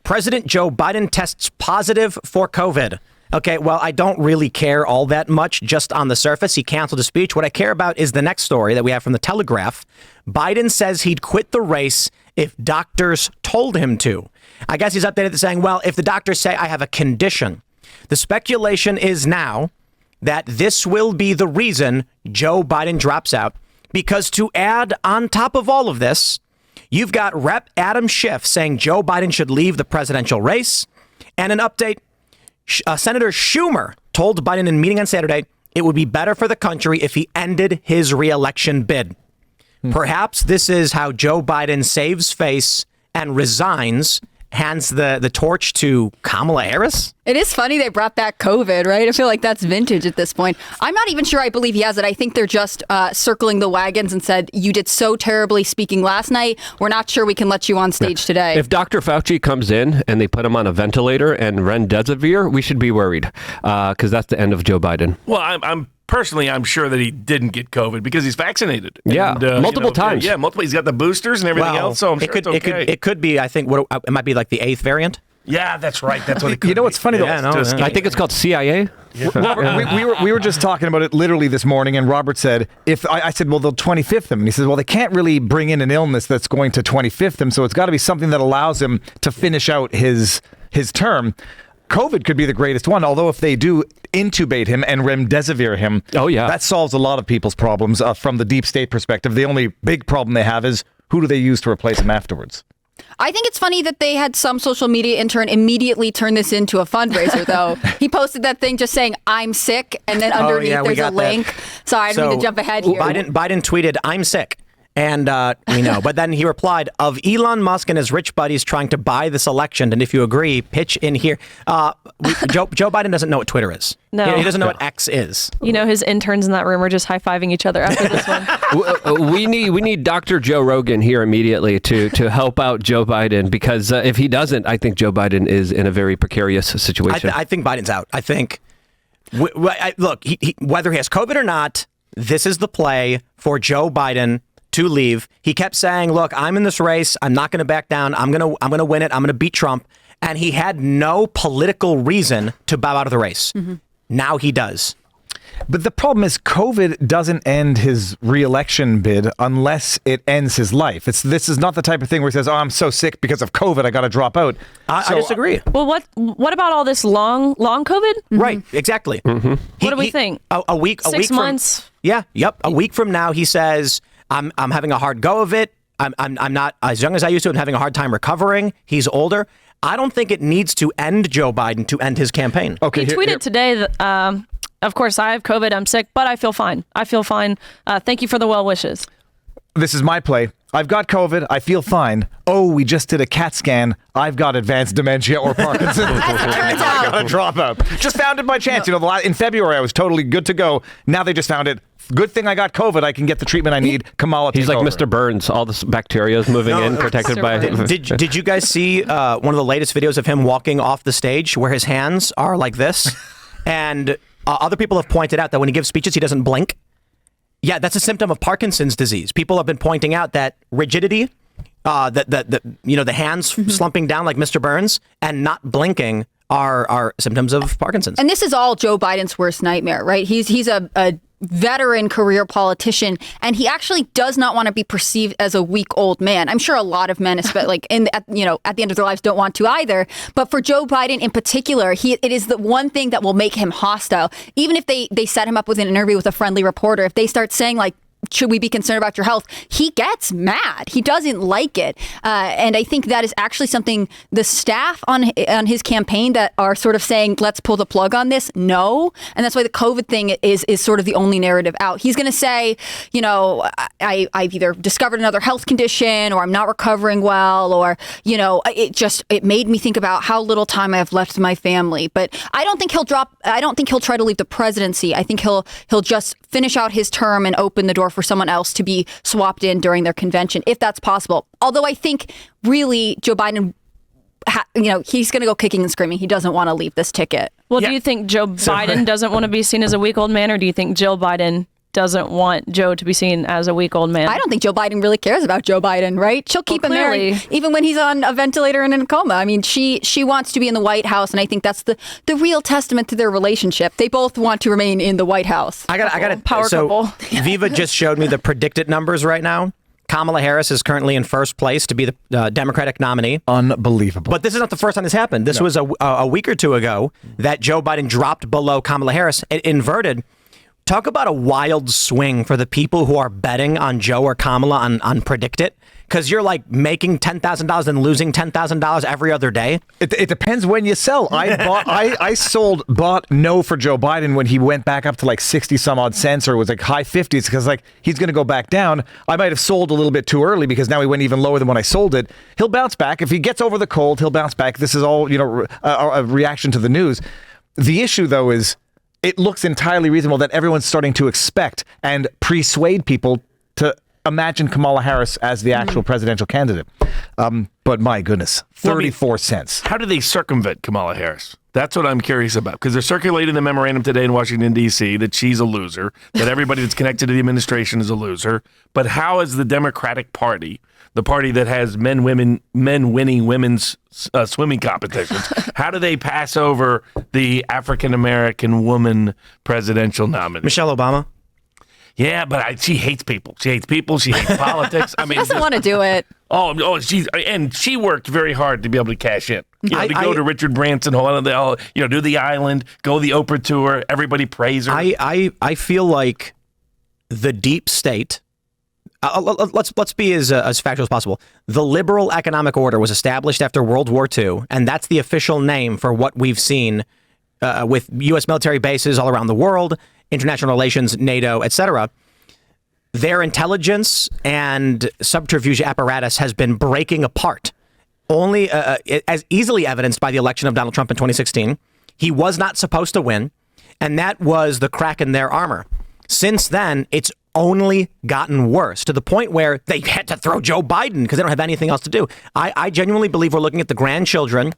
President Joe Biden tests positive for COVID. Okay, well, I don't really care all that much just on the surface. He canceled his speech. What I care about is the next story that we have from the Telegraph. Biden says he'd quit the race if doctors told him to. I guess he's updated to saying, well, if the doctors say I have a condition. The speculation is now that this will be the reason Joe Biden drops out, because to add on top of all of this, you've got Rep. Adam Schiff saying Joe Biden should leave the presidential race. And an update, Senator Schumer told Biden in a meeting on Saturday it would be better for the country if he ended his re-election bid. Perhaps this is how Joe Biden saves face and resigns, hands the torch to Kamala Harris. It is funny they brought back COVID, right? I feel like that's vintage at this point. I'm not even sure I believe he has it. I think they're just circling the wagons and said, you did so terribly speaking last night. We're not sure we can let you on stage today. If Dr. Fauci comes in and they put him on a ventilator and remdesivir, we should be worried because that's the end of Joe Biden. Well, I'm sure that he didn't get COVID because he's vaccinated. Yeah, and, multiple times. Yeah, multiple. He's got the boosters and everything else, so I'm sure it's okay. It could be, I think, it might be like the 8th variant. Yeah, that's right. That's what it could You know what's funny, though? I think it's called CIA. We were just talking about it literally this morning, and Robert said, I said, well, they'll 25th him. And he says, well, they can't really bring in an illness that's going to 25th him, so it's got to be something that allows him to finish out his term. COVID could be the greatest one, although if they do intubate him and remdesivir him, that solves a lot of people's problems from the deep state perspective. The only big problem they have is who do they use to replace him afterwards? I think it's funny that they had some social media intern immediately turn this into a fundraiser, though. He posted that thing just saying, I'm sick, and then underneath there's a link. Sorry, I didn't mean to jump ahead here. Biden tweeted, I'm sick. And we know. But then he replied, of Elon Musk and his rich buddies trying to buy this election. And if you agree, pitch in here. Joe Biden doesn't know what Twitter is. No. He doesn't know what X is. You know, his interns in that room are just high-fiving each other after this one. We need Dr. Joe Rogan here immediately to help out Joe Biden, because if he doesn't, I think Joe Biden is in a very precarious situation. I think Biden's out. I think, look, whether he has COVID or not, this is the play for Joe Biden to leave. He kept saying, look, I'm in this race. I'm not going to back down. I'm going to win it. I'm going to beat Trump. And he had no political reason to bow out of the race. Mm-hmm. Now he does. But the problem is COVID doesn't end his re-election bid unless it ends his life. This is not the type of thing where he says, oh, I'm so sick because of COVID, I got to drop out. I disagree. Well, what about all this long COVID? Mm-hmm. Right, exactly. Mm-hmm. What do we think? A week 6 months? A week from now, he says, I'm having a hard go of it. I'm not as young as I used to and having a hard time recovering. He's older. I don't think it needs to end Joe Biden to end his campaign. Okay, he tweeted today that, of course, I have COVID, I'm sick, but I feel fine. Thank you for the well wishes. This is my play. I've got COVID. I feel fine. Oh, we just did a CAT scan. I've got advanced dementia or Parkinson's. As it turns out. I got a dropout. Just found it by chance. In February, I was totally good to go. Now they just found it. Good thing I got COVID. I can get the treatment I need. Kamala, he's like over. Mr. Burns. All the bacteria is moving in, protected by. Did you guys see one of the latest videos of him walking off the stage where his hands are like this? And other people have pointed out that when he gives speeches, he doesn't blink. Yeah, that's a symptom of Parkinson's disease. People have been pointing out that rigidity, the hands slumping down like Mr. Burns and not blinking are symptoms of Parkinson's. And this is all Joe Biden's worst nightmare, right? He's a veteran career politician, and he actually does not want to be perceived as a weak old man. I'm sure a lot of men, especially at the end of their lives, don't want to either. But for Joe Biden in particular, it is the one thing that will make him hostile. Even if they set him up with an interview with a friendly reporter, if they start saying like, should we be concerned about your health? He gets mad. He doesn't like it. And I think that is actually something the staff on his campaign that are sort of saying, let's pull the plug on this. No. And that's why the COVID thing is sort of the only narrative out. He's going to say, I've either discovered another health condition or I'm not recovering well, or, it made me think about how little time I have left to my family. But I don't think he'll try to leave the presidency. I think he'll just finish out his term and open the door for someone else to be swapped in during their convention, if that's possible. Although I think really Joe Biden, he's going to go kicking and screaming. He doesn't want to leave this ticket. Well, do you think Joe Biden doesn't want to be seen as a weak old man, or do you think Joe Biden doesn't want Joe to be seen as a weak old man. I don't think Joe Biden really cares about Joe Biden, right? She'll keep him there even when he's on a ventilator and in a coma. I mean, she wants to be in the White House, and I think that's the real testament to their relationship. They both want to remain in the White House. I got a power couple. Viva just showed me the predicted numbers right now. Kamala Harris is currently in first place to be the Democratic nominee. Unbelievable. But this is not the first time this happened. This was a week or two ago that Joe Biden dropped below Kamala Harris. It inverted. Talk about a wild swing for the people who are betting on Joe or Kamala on Predict It. Because you're like making $10,000 and losing $10,000 every other day. It depends when you sell. I bought no for Joe Biden when he went back up to like 60 some odd cents, or it was like high 50s, because like he's going to go back down. I might have sold a little bit too early because now he went even lower than when I sold it. He'll bounce back. If he gets over the cold, he'll bounce back. This is all, a reaction to the news. The issue, though, is it looks entirely reasonable that everyone's starting to expect and persuade people to imagine Kamala Harris as the actual presidential candidate. But my goodness, 34 cents. How do they circumvent Kamala Harris? That's what I'm curious about, because they're circulating the memorandum today in Washington, D.C. that she's a loser, that everybody that's connected to the administration is a loser. But how is the Democratic Party, the party that has men winning women's swimming competitions, how do they pass over the African-American woman presidential nominee? Michelle Obama? Yeah, but she hates people. She hates people. She hates politics. I mean, She doesn't want to do it. She worked very hard to be able to cash in. To go to Richard Branson, do the island, go the Oprah tour. Everybody praise her. I feel like the deep state. Let's be as factual as possible. The liberal economic order was established after World War II, and that's the official name for what we've seen with U.S. military bases all around the world, international relations, NATO, etc. Their intelligence and subterfuge apparatus has been breaking apart. Only as easily evidenced by the election of Donald Trump in 2016. He was not supposed to win, and that was the crack in their armor. Since then, it's only gotten worse, to the point where they had to throw Joe Biden because they don't have anything else to do. I genuinely believe we're looking at the grandchildren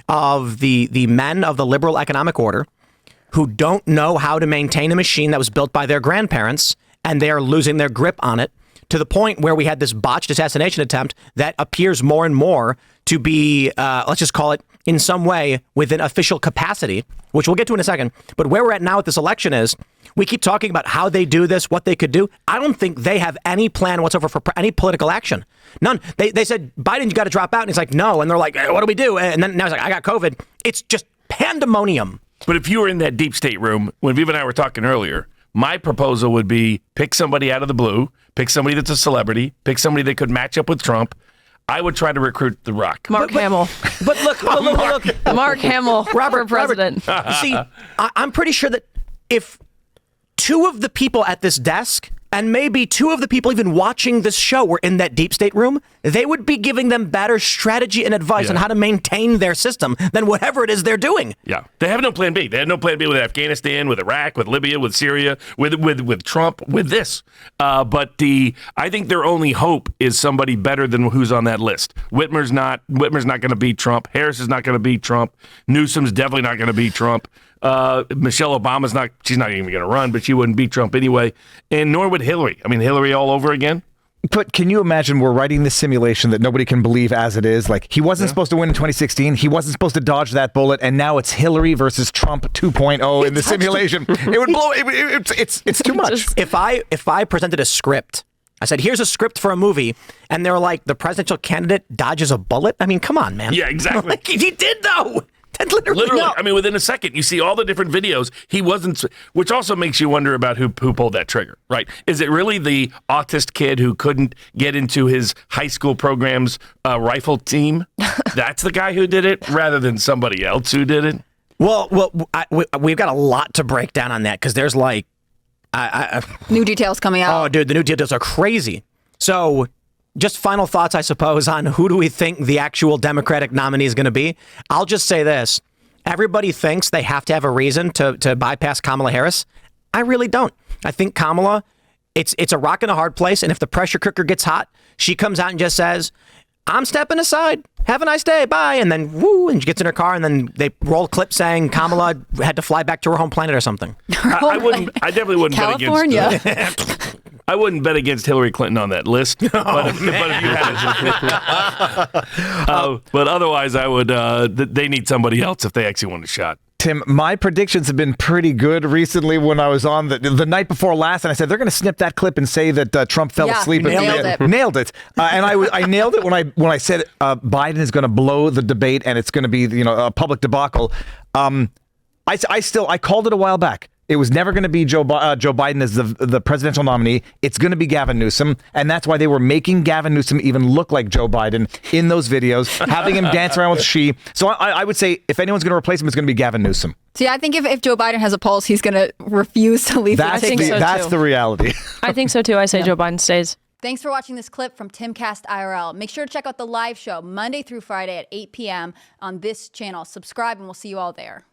of the men of the liberal economic order who don't know how to maintain a machine that was built by their grandparents, and they are losing their grip on it, to the point where we had this botched assassination attempt that appears more and more to be, let's just call it, in some way within official capacity, which we'll get to in a second. But where we're at now with this election is, we keep talking about how they do this, what they could do. I don't think they have any plan whatsoever for any political action. None. They said, Biden, you got to drop out. And he's like, no. And they're like, hey, what do we do? And then now he's like, I got COVID. It's just pandemonium. But if you were in that deep state room, when Viva and I were talking earlier, my proposal would be pick somebody out of the blue, pick somebody that's a celebrity, pick somebody that could match up with Trump. I would try to recruit The Rock. Mark Hamill. But look. Mark Hamill, Robert, for president. See, I'm pretty sure that if two of the people at this desk, and maybe two of the people even watching this show, were in that deep state room, they would be giving them better strategy and advice on how to maintain their system than whatever it is they're doing. Yeah. They have no plan B. They had no plan B with Afghanistan, with Iraq, with Libya, with Syria, with Trump, with this. But I think their only hope is somebody better than who's on that list. Whitmer's not going to beat Trump. Harris is not going to beat Trump. Newsom's definitely not going to beat Trump. Michelle Obama's she's not even going to run, but she wouldn't beat Trump anyway. And nor would Hillary. I mean, Hillary all over again. But can you imagine we're writing this simulation that nobody can believe as it is? Like, he wasn't supposed to win in 2016. He wasn't supposed to dodge that bullet. And now it's Hillary versus Trump 2.0 in the simulation. It would blow. It's too much. If I presented a script, I said, here's a script for a movie, and they're like, the presidential candidate dodges a bullet? I mean, come on, man. Yeah, exactly. Like, he did, though. Literally, I mean, within a second, you see all the different videos. He wasn't, which also makes you wonder about who pulled that trigger, right? Is it really the autist kid who couldn't get into his high school program's rifle team? That's the guy who did it, rather than somebody else who did it? Well, we've got a lot to break down on that, because there's like new details coming out. Oh, dude, the new details are crazy. So, just final thoughts, I suppose, on who do we think the actual Democratic nominee is going to be. I'll just say this. Everybody thinks they have to have a reason to bypass Kamala Harris. I really don't. I think Kamala, it's a rock and a hard place, and if the pressure cooker gets hot, she comes out and just says, I'm stepping aside. Have a nice day. Bye. And then woo, and she gets in her car, and then they roll a clip saying Kamala had to fly back to her home planet or something. I definitely wouldn't California. bet against. I wouldn't bet against Hillary Clinton on that list. But if you had it, but otherwise, I would. They need somebody else if they actually want a shot. Tim, my predictions have been pretty good recently when I was on the night before last, and I said they're going to snip that clip and say that Trump fell asleep. Nailed it. And I nailed it when I said Biden is going to blow the debate and it's going to be a public debacle. I called it a while back. It was never going to be Joe Biden as the presidential nominee. It's going to be Gavin Newsom, and that's why they were making Gavin Newsom even look like Joe Biden in those videos, having him dance around with she. So I would say if anyone's going to replace him, it's going to be Gavin Newsom. See, I think if Joe Biden has a pulse, he's going to refuse to leave. That's the reality. I think so too. I say Joe Biden stays. Thanks for watching this clip from Timcast IRL. Make sure to check out the live show Monday through Friday at 8 p.m. on this channel. Subscribe, and we'll see you all there.